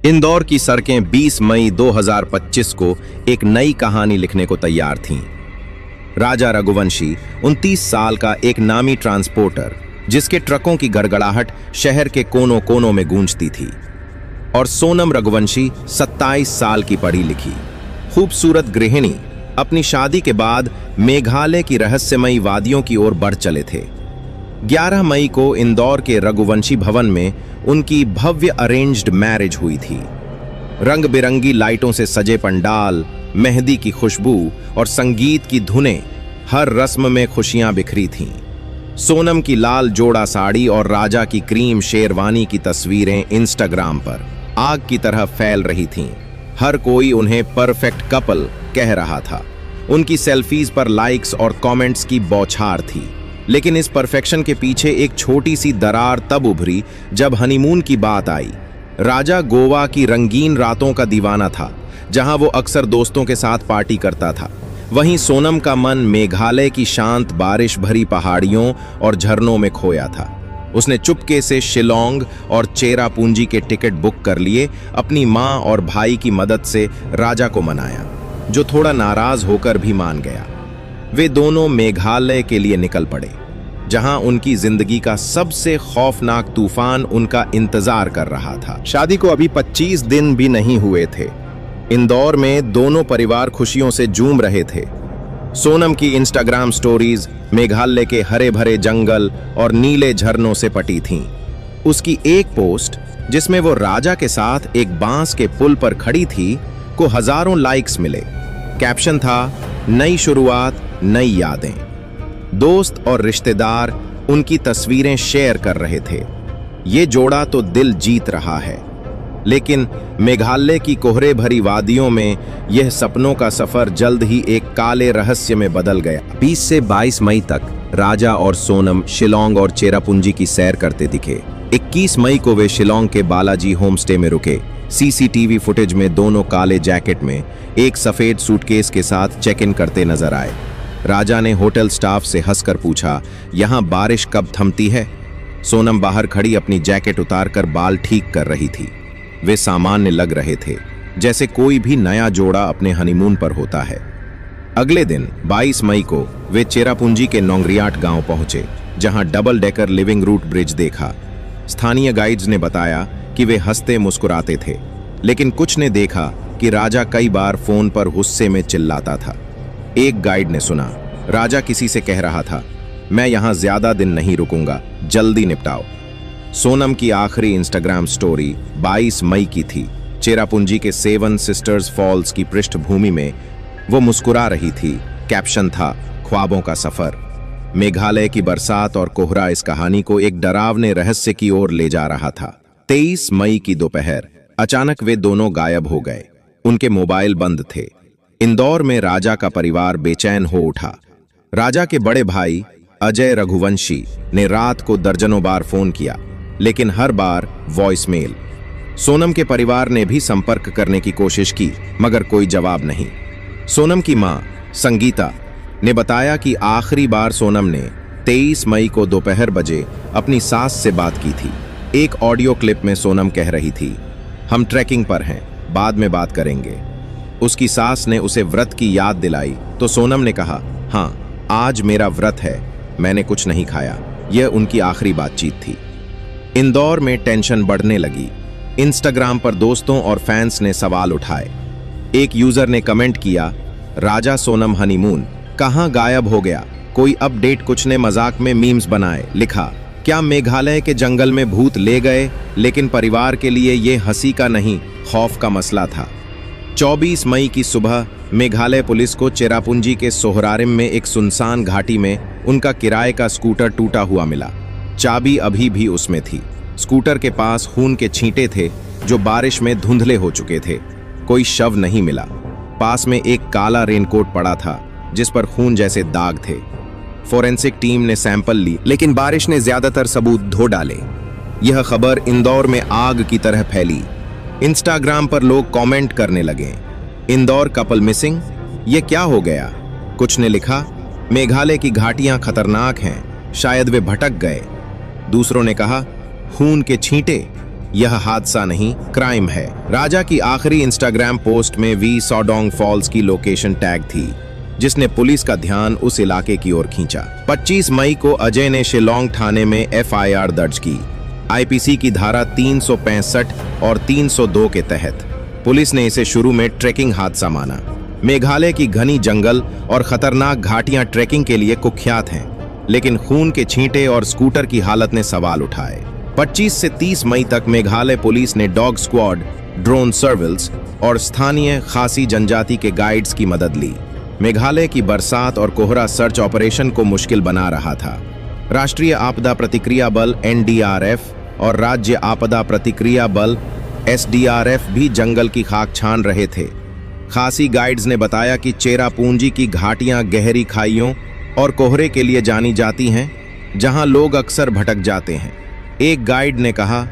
इंदौर की सड़कें 20 मई 2025 को एक नई कहानी लिखने को तैयार थीं। राजा रघुवंशी 29 साल का एक नामी ट्रांसपोर्टर, जिसके ट्रकों की गड़गड़ाहट शहर के कोनों कोनों में गूंजती थी, और सोनम रघुवंशी 27 साल की पढ़ी लिखी खूबसूरत गृहिणी अपनी शादी के बाद मेघालय की रहस्यमयी वादियों की ओर बढ़ चले थे। 11 मई को इंदौर के रघुवंशी भवन में उनकी भव्य अरेंज्ड मैरिज हुई थी। रंग बिरंगी लाइटों से सजे पंडाल, मेहंदी की खुशबू और संगीत की धुनें, हर रस्म में खुशियां बिखरी थीं। सोनम की लाल जोड़ा साड़ी और राजा की क्रीम शेरवानी की तस्वीरें इंस्टाग्राम पर आग की तरह फैल रही थीं। हर कोई उन्हें परफेक्ट कपल कह रहा था। उनकी सेल्फीज पर लाइक्स और कमेंट्स की बौछार थी। लेकिन इस परफेक्शन के पीछे एक छोटी सी दरार तब उभरी जब हनीमून की बात आई। राजा गोवा की रंगीन रातों का दीवाना था, जहां वो अक्सर दोस्तों के साथ पार्टी करता था। वहीं सोनम का मन मेघालय की शांत बारिश भरी पहाड़ियों और झरनों में खोया था। उसने चुपके से शिलोंग और चेरापूंजी के टिकट बुक कर लिए। अपनी मां और भाई की मदद से राजा को मनाया, जो थोड़ा नाराज होकर भी मान गया। वे दोनों मेघालय के लिए निकल पड़े, जहां उनकी जिंदगी का सबसे खौफनाक तूफान उनका इंतजार कर रहा था। शादी को अभी 25 दिन भी नहीं हुए थे। इंदौर में दोनों परिवार खुशियों से झूम रहे थे। सोनम की इंस्टाग्राम स्टोरीज मेघालय के हरे भरे जंगल और नीले झरनों से पटी थीं। उसकी एक पोस्ट, जिसमें वो राजा के साथ एक बांस के पुल पर खड़ी थी, को हजारों लाइक्स मिले। कैप्शन था, नई शुरुआत, नई यादें। दोस्त और रिश्तेदार उनकी तस्वीरें शेयर कर रहे थे। ये जोड़ा तो दिल जीत रहा है। लेकिन मेघालय की कोहरे भरी वादियों में यह सपनों का सफर जल्द ही एक काले रहस्य में बदल गया। 20 से 22 मई तक राजा और सोनम शिलोंग और चेरापूंजी की सैर करते दिखे। 21 मई को वे शिलोंग के बालाजी होमस्टे में रुके। सीसीटीवी फुटेज में दोनों काले जैकेट में एक सफेद सूटकेस के साथ चेक इन करते नजर आए। राजा ने होटल स्टाफ से हंसकर पूछा, यहां बारिश कब थमती है? सोनम बाहर खड़ी अपनी जैकेट उतारकर बाल ठीक कर रही थी। वे सामान्य लग रहे थे, जैसे कोई भी नया जोड़ा अपने हनीमून पर होता है। अगले दिन 22 मई को वे चेरापूंजी के नोंगरियाट गांव पहुंचे, जहां double decker living root bridge देखा। स्थानीय गाइड्स ने बताया कि वे हंसते मुस्कुराते थे, लेकिन कुछ ने देखा कि राजा कई बार फोन पर गुस्से में चिल्लाता था। एक गाइड ने सुना, राजा किसी से कह रहा था, मैं यहां ज्यादा दिन नहीं रुकूंगा, जल्दी निपटाओ। सोनम की आखिरी इंस्टाग्राम स्टोरी 22 मई की थी। चेरापूंजी के 7 सिस्टर्स फॉल्स की पृष्ठभूमि में वो मुस्कुरा रही थी। कैप्शन था, ख्वाबों का सफर। मेघालय की बरसात और कोहरा इस कहानी को एक डरावने रहस्य की ओर ले जा रहा था। 23 मई की दोपहर अचानक वे दोनों गायब हो गए। उनके मोबाइल बंद थे। इंदौर में राजा का परिवार बेचैन हो उठा। राजा के बड़े भाई अजय रघुवंशी ने रात को दर्जनों बार फोन किया, लेकिन हर बार वॉइसमेल। सोनम के परिवार ने भी संपर्क करने की कोशिश की, मगर कोई जवाब नहीं। सोनम की मां संगीता ने बताया कि आखिरी बार सोनम ने 23 मई को दोपहर बजे अपनी सास से बात की थी। एक ऑडियो क्लिप में सोनम कह रही थी, हम ट्रैकिंग पर हैं, बाद में बात करेंगे। उसकी सास ने उसे व्रत की याद दिलाई तो सोनम ने कहा, हाँ, आज मेरा व्रत है, मैंने कुछ नहीं खाया। यह उनकी आखिरी बातचीत थी। इंदौर में टेंशन बढ़ने लगी। इंस्टाग्राम पर दोस्तों और फैंस ने सवाल उठाए। एक यूजर ने कमेंट किया, राजा सोनम हनीमून कहां गायब हो गया? कोई अपडेट? कुछ ने मजाक में मीम्स बनाए। लिखा, क्या मेघालय के जंगल में भूत ले गए? लेकिन परिवार के लिए यह हंसी का नहीं, खौफ का मसला था। 24 मई की सुबह मेघालय पुलिस को चेरापूंजी के सोहरारिम में एक सुनसान घाटी में उनका किराए का स्कूटर टूटा हुआ मिला। चाबी अभी भी उसमें थी। स्कूटर के पास खून के छींटे थे, जो बारिश में धुंधले हो चुके थे। कोई शव नहीं मिला। पास में एक काला रेनकोट पड़ा था, जिस पर खून जैसे दाग थे। फोरेंसिक टीम ने सैंपल ली, लेकिन बारिश ने ज्यादातर सबूत धो डाले। यह खबर इंदौर में आग की तरह फैली। इंस्टाग्राम पर लोग कमेंट करने लगे, इंदौर कपल मिसिंग, ये क्या हो गया? कुछ ने लिखा, मेघालय की घाटियां खतरनाक हैं, शायद वे भटक गए। दूसरों ने कहा, खून के छींटे, यह हादसा नहीं, क्राइम है। राजा की आखिरी इंस्टाग्राम पोस्ट में वी सॉडोंग फॉल्स की लोकेशन टैग थी, जिसने पुलिस का ध्यान उस इलाके की ओर खींचा। 25 मई को अजय ने शिलोंग थाने में एफआईआर दर्ज की। आईपीसी की धारा 365 और 302 के तहत पुलिस ने इसे शुरू में ट्रेकिंग हादसा माना। मेघालय की घनी जंगल और खतरनाक घाटियां ट्रेकिंग के लिए कुख्यात हैं, लेकिन खून के छींटे और स्कूटर की हालत ने सवाल उठाए। 25 से 30 मई तक मेघालय पुलिस ने डॉग स्क्वाड, ड्रोन सर्विल्स और स्थानीय खासी जनजाति के गाइड्स की मदद ली। मेघालय की बरसात और कोहरा सर्च ऑपरेशन को मुश्किल बना रहा था। राष्ट्रीय आपदा प्रतिक्रिया बल एनडीआरएफ और राज्य आपदा प्रतिक्रिया बल एसडीआरएफ भी जंगल की खाक छान रहे थे। खासी गाइड्स ने बताया कि चेरापूंजी की घाटियां गहरी खाइयों और कोहरे के लिए जानी जाती हैं, जहां लोग अक्सर भटक जाते हैं। एक गाइड ने कहा,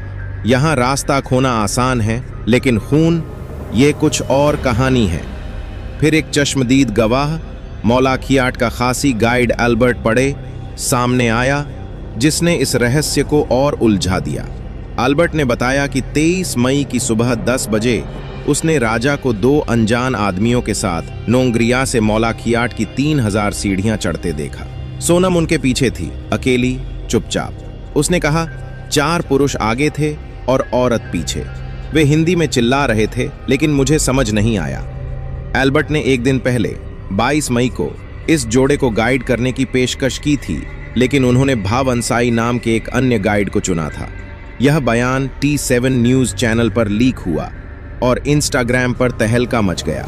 यहाँ रास्ता खोना आसान है, लेकिन खून ये कुछ और कहानी है। फिर एक चश्मदीद गवाह, मौलाखियाट का खासी गाइड एल्बर्ट पड़े, सामने आया, जिसने इस रहस्य को और उलझा दिया। एल्बर्ट ने बताया कि 23 मई की सुबह 10 बजे उसने राजा को 2 अनजान आदमियों के साथ नोंगरिया से मौलाखियाट की 3000 सीढ़ियां चढ़ते देखा। सोनम उनके पीछे थी, अकेली, चुपचाप। उसने कहा, 4 पुरुष आगे थे और औरत पीछे। वे हिंदी में चिल्ला रहे थे, लेकिन मुझे समझ नहीं आया। एल्बर्ट ने एक दिन पहले 22 मई को इस जोड़े को गाइड करने की पेशकश की थी, लेकिन उन्होंने भाव अंसाई नाम के एक अन्य गाइड को चुना था। यह बयान T7 न्यूज चैनल पर लीक हुआ और इंस्टाग्राम पर तहलका मच गया।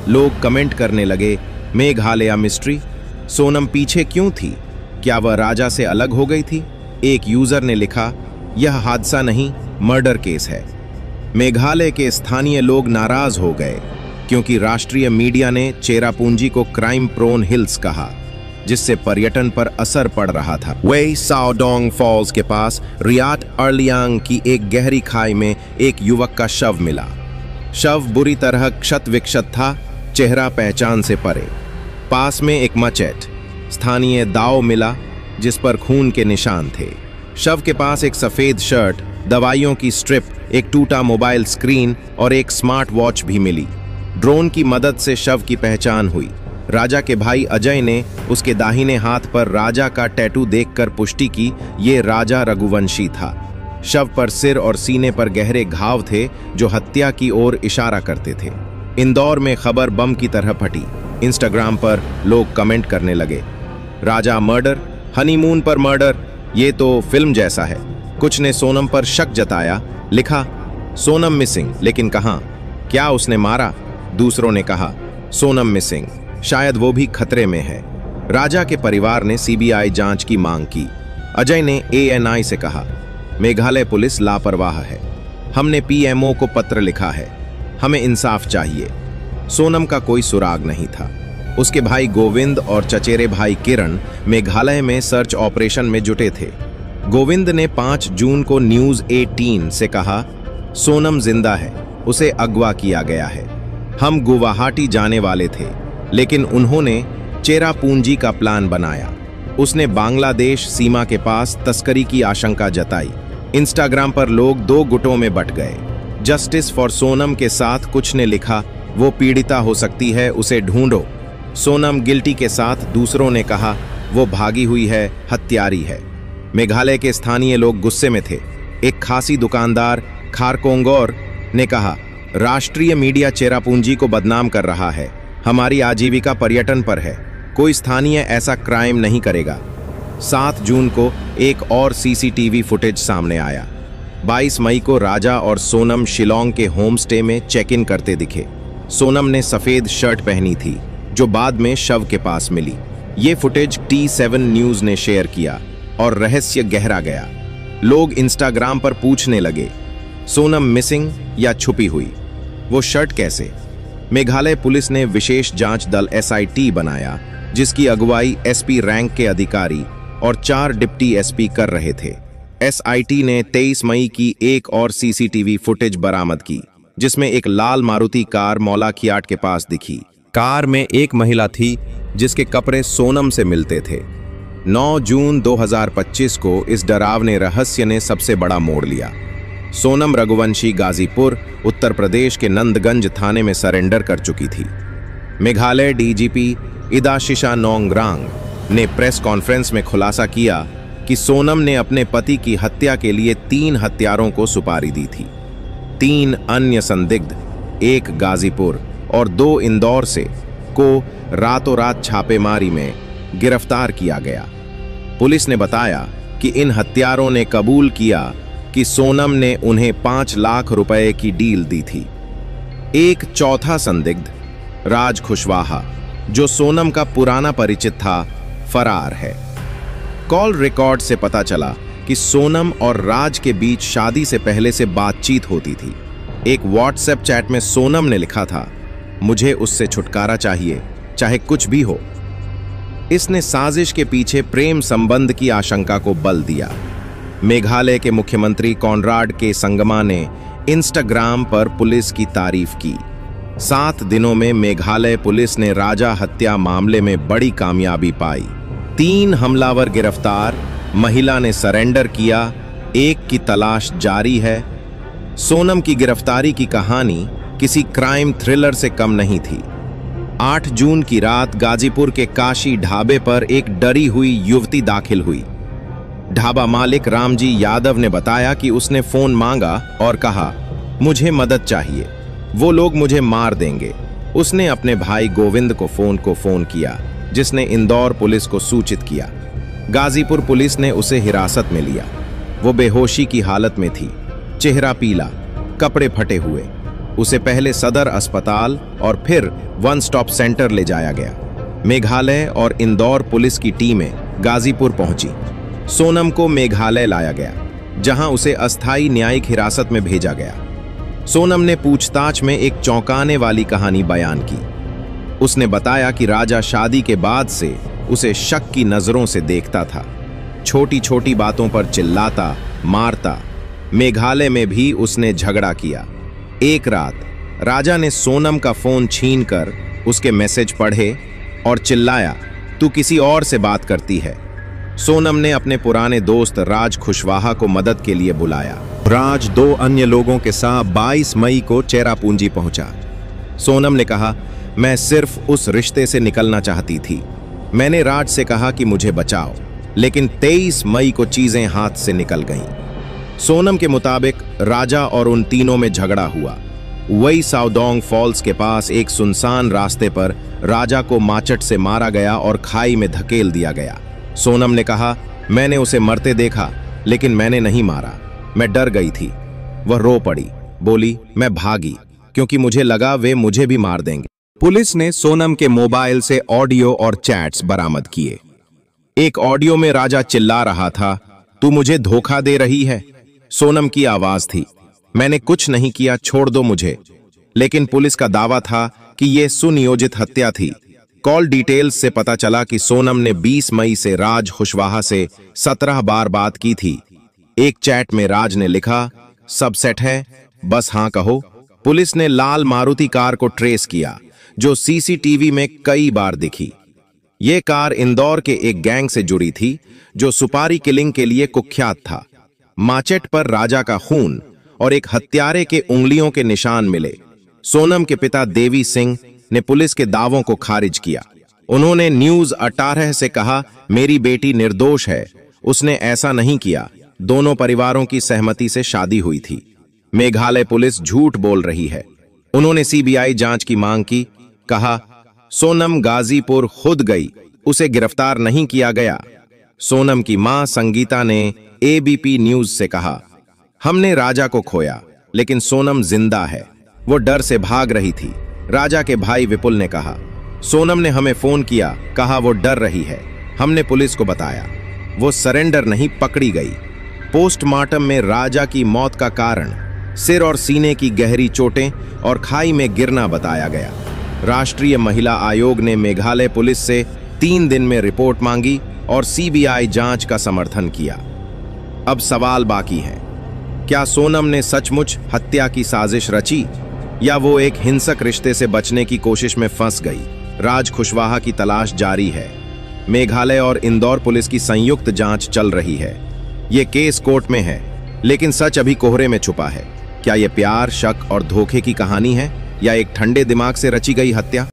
लोग कमेंट करने लगे, मेघालय मिस्ट्री, सोनम पीछे क्यों थी? क्या वह राजा से अलग हो गई थी? एक यूजर ने लिखा, यह हादसा नहीं, मर्डर केस है। मेघालय के स्थानीय लोग नाराज हो गए क्योंकि राष्ट्रीय मीडिया ने चेरापूंजी को क्राइम प्रोन हिल्स कहा, जिससे पर्यटन पर असर पड़ रहा था। वे सॉडोंग फॉल्स के पास रियाट अर्लियांग की एक गहरी खाई में एक युवक का शव मिला। शव बुरी तरह क्षत विक्षत था, चेहरा पहचान से परे। पास में एक मचेट, स्थानीय दाव मिला, जिस पर खून के निशान थे। शव के पास एक सफेद शर्ट, दवाइयों की स्ट्रिप, एक टूटा मोबाइल स्क्रीन और एक स्मार्ट वॉच भी मिली। ड्रोन की मदद से शव की पहचान हुई। राजा के भाई अजय ने उसके दाहिने हाथ पर राजा का टैटू देखकर पुष्टि की, ये राजा रघुवंशी था। शव पर सिर और सीने पर गहरे घाव थे जो हत्या की ओर इशारा करते थे। इंदौर में खबर बम की तरह फटी। इंस्टाग्राम पर लोग कमेंट करने लगे, राजा मर्डर, हनीमून पर मर्डर, ये तो फिल्म जैसा है। कुछ ने सोनम पर शक जताया, लिखा, सोनम मिसिंग, लेकिन कहां? क्या उसने मारा? दूसरों ने कहा, सोनम मिसिंग, शायद वो भी खतरे में है। राजा के परिवार ने सीबीआई जांच की मांग की। अजय ने ANI से कहा, मेघालय पुलिस लापरवाह है, हमने PMO को पत्र लिखा है, हमें इंसाफ चाहिए। सोनम का कोई सुराग नहीं था। उसके भाई गोविंद और चचेरे भाई किरण मेघालय में सर्च ऑपरेशन में जुटे थे। गोविंद ने 5 जून को न्यूज 18 से कहा, सोनम जिंदा है, उसे अगवा किया गया है। हम गुवाहाटी जाने वाले थे, लेकिन उन्होंने चेरापूंजी का प्लान बनाया। उसने बांग्लादेश सीमा के पास तस्करी की आशंका जताई। इंस्टाग्राम पर लोग 2 गुटों में बंट गए। जस्टिस फॉर सोनम के साथ कुछ ने लिखा, वो पीड़िता हो सकती है, उसे ढूंढो। सोनम गिल्टी के साथ दूसरों ने कहा, वो भागी हुई है, हत्यारी है। मेघालय के स्थानीय लोग गुस्से में थे। एक खासी दुकानदार खारकोंगोर ने कहा, राष्ट्रीय मीडिया चेरापूंजी को बदनाम कर रहा है, हमारी आजीविका पर्यटन पर है, कोई स्थानीय ऐसा क्राइम नहीं करेगा। 7 जून को एक और CCTV फुटेज सामने आया। 22 मई को राजा और सोनम शिलोंग के होम स्टे में चेक इन करते दिखे। सोनम ने सफेद शर्ट पहनी थी, जो बाद में शव के पास मिली। ये फुटेज T7 न्यूज ने शेयर किया और रहस्य गहरा गया। लोग इंस्टाग्राम पर पूछने लगे, सोनम मिसिंग या छुपी हुई? वो शर्ट कैसे? मेघालय पुलिस ने विशेष जांच दल SIT बनाया, जिसकी अगुवाई SP रैंक के अधिकारी और 4 डिप्टी SP कर रहे थे। SIT ने 23 मई की एक और CCTV फुटेज बरामद की, जिसमें एक लाल मारुति कार मौलाखियाट के पास दिखी। कार में एक महिला थी जिसके कपड़े सोनम से मिलते थे। 9 जून 2025 को इस डरावने रहस्य ने सबसे बड़ा मोड़ लिया। सोनम रघुवंशी गाजीपुर, उत्तर प्रदेश के नंदगंज थाने में सरेंडर कर चुकी थी। मेघालय डीजीपी इदाशिशा नोंगरांग ने प्रेस कॉन्फ्रेंस में खुलासा किया कि सोनम ने अपने पति की हत्या के लिए 3 हत्यारों को सुपारी दी थी। 3 अन्य संदिग्ध, एक गाजीपुर और 2 इंदौर से, को रातों रात छापेमारी में गिरफ्तार किया गया। पुलिस ने बताया कि इन हत्यारों ने कबूल किया कि सोनम ने उन्हें 5 लाख रुपए की डील दी थी। एक चौथा संदिग्ध, राज खुशवाहा, जो सोनम का पुराना परिचित था, फरार है। कॉल रिकॉर्ड से पता चला कि सोनम और राज के बीच शादी से पहले से बातचीत होती थी। एक व्हाट्सएप चैट में सोनम ने लिखा था, मुझे उससे छुटकारा चाहिए, चाहे कुछ भी हो। इसने साजिश के पीछे प्रेम संबंध की आशंका को बल दिया। मेघालय के मुख्यमंत्री कॉनराड के संगमा ने इंस्टाग्राम पर पुलिस की तारीफ की। 7 दिनों में मेघालय पुलिस ने राजा हत्या मामले में बड़ी कामयाबी पाई। 3 हमलावर गिरफ्तार, महिला ने सरेंडर किया, एक की तलाश जारी है। सोनम की गिरफ्तारी की कहानी किसी क्राइम थ्रिलर से कम नहीं थी। 8 जून की रात गाजीपुर के काशी ढाबे पर एक डरी हुई युवती दाखिल हुई। ढाबा मालिक रामजी यादव ने बताया कि उसने फोन मांगा और कहा, मुझे मदद चाहिए, वो लोग मुझे मार देंगे। उसने अपने भाई गोविंद को फोन किया, जिसने इंदौर पुलिस को सूचित किया। गाजीपुर पुलिस ने उसे हिरासत में लिया। वो बेहोशी की हालत में थी, चेहरा पीला, कपड़े फटे हुए। उसे पहले सदर अस्पताल और फिर वन स्टॉप सेंटर ले जाया गया। मेघालय और इंदौर पुलिस की टीमें गाजीपुर पहुंची। सोनम को मेघालय लाया गया, जहां उसे अस्थायी न्यायिक हिरासत में भेजा गया। सोनम ने पूछताछ में एक चौंकाने वाली कहानी बयान की। उसने बताया कि राजा शादी के बाद से उसे शक की नजरों से देखता था, छोटी छोटी बातों पर चिल्लाता, मारता। मेघालय में भी उसने झगड़ा किया। एक रात राजा ने सोनम का फोन छीनकर उसके मैसेज पढ़े और चिल्लाया, तू किसी और से बात करती है। सोनम ने अपने पुराने दोस्त राज खुशवाहा को मदद के लिए बुलाया। राज 2 अन्य लोगों के साथ 22 मई को चेरापूंजी पहुंचा। सोनम ने कहा, मैं सिर्फ उस रिश्ते से निकलना चाहती थी। मैंने राज से कहा कि मुझे बचाओ, लेकिन 23 मई को चीजें हाथ से निकल गईं। सोनम के मुताबिक राजा और उन तीनों में झगड़ा हुआ। वही साउडोंग फॉल्स के पास एक सुनसान रास्ते पर राजा को माचट से मारा गया और खाई में धकेल दिया गया। सोनम ने कहा, मैंने उसे मरते देखा, लेकिन मैंने नहीं मारा, मैं डर गई थी। वह रो पड़ी, बोली, मैं भागी क्योंकि मुझे लगा वे मुझे भी मार देंगे। पुलिस ने सोनम के मोबाइल से ऑडियो और चैट्स बरामद किए। एक ऑडियो में राजा चिल्ला रहा था, तू मुझे धोखा दे रही है। सोनम की आवाज थी, मैंने कुछ नहीं किया, छोड़ दो मुझे। लेकिन पुलिस का दावा था कि यह सुनियोजित हत्या थी। कॉल डिटेल्स से पता चला कि सोनम ने 20 मई से राज खुशवाहा से 17 बार बात की थी। एक चैट में राज ने लिखा, सब सेट है, बस हाँ कहो। पुलिस ने लाल मारुति कार को ट्रेस किया, जो सीसीटीवी में कई बार दिखी। यह कार इंदौर के एक गैंग से जुड़ी थी, जो सुपारी किलिंग के लिए कुख्यात था। माचेट पर राजा का खून और एक हत्यारे के उंगलियों के निशान मिले। सोनम के पिता देवी सिंह ने पुलिस के दावों को खारिज किया। उन्होंने न्यूज 18 से कहा, मेरी बेटी निर्दोष है, उसने ऐसा नहीं किया। दोनों परिवारों की सहमति से शादी हुई थी। मेघालय पुलिस झूठ बोल रही है। उन्होंने सीबीआई जांच की मांग की। कहा, सोनम गाजीपुर खुद गई, उसे गिरफ्तार नहीं किया गया। सोनम की मां संगीता ने एबीपी न्यूज से कहा, हमने राजा को खोया, लेकिन सोनम जिंदा है, वो डर से भाग रही थी। राजा के भाई विपुल ने कहा, सोनम ने हमें फोन किया, कहा वो डर रही है। हमने पुलिस को बताया, वो सरेंडर नहीं, पकड़ी गई। पोस्टमार्टम में राजा की मौत का कारण सिर और सीने की गहरी चोटें और खाई में गिरना बताया गया। राष्ट्रीय महिला आयोग ने मेघालय पुलिस से 3 दिन में रिपोर्ट मांगी और सीबीआई जांच का समर्थन किया। अब सवाल बाकी है, क्या सोनम ने सचमुच हत्या की साजिश रची या वो एक हिंसक रिश्ते से बचने की कोशिश में फंस गई? राज खुशवाहा की तलाश जारी है। मेघालय और इंदौर पुलिस की संयुक्त जांच चल रही है। ये केस कोर्ट में है। लेकिन सच अभी कोहरे में छुपा है। क्या यह प्यार, शक और धोखे की कहानी है या एक ठंडे दिमाग से रची गई हत्या?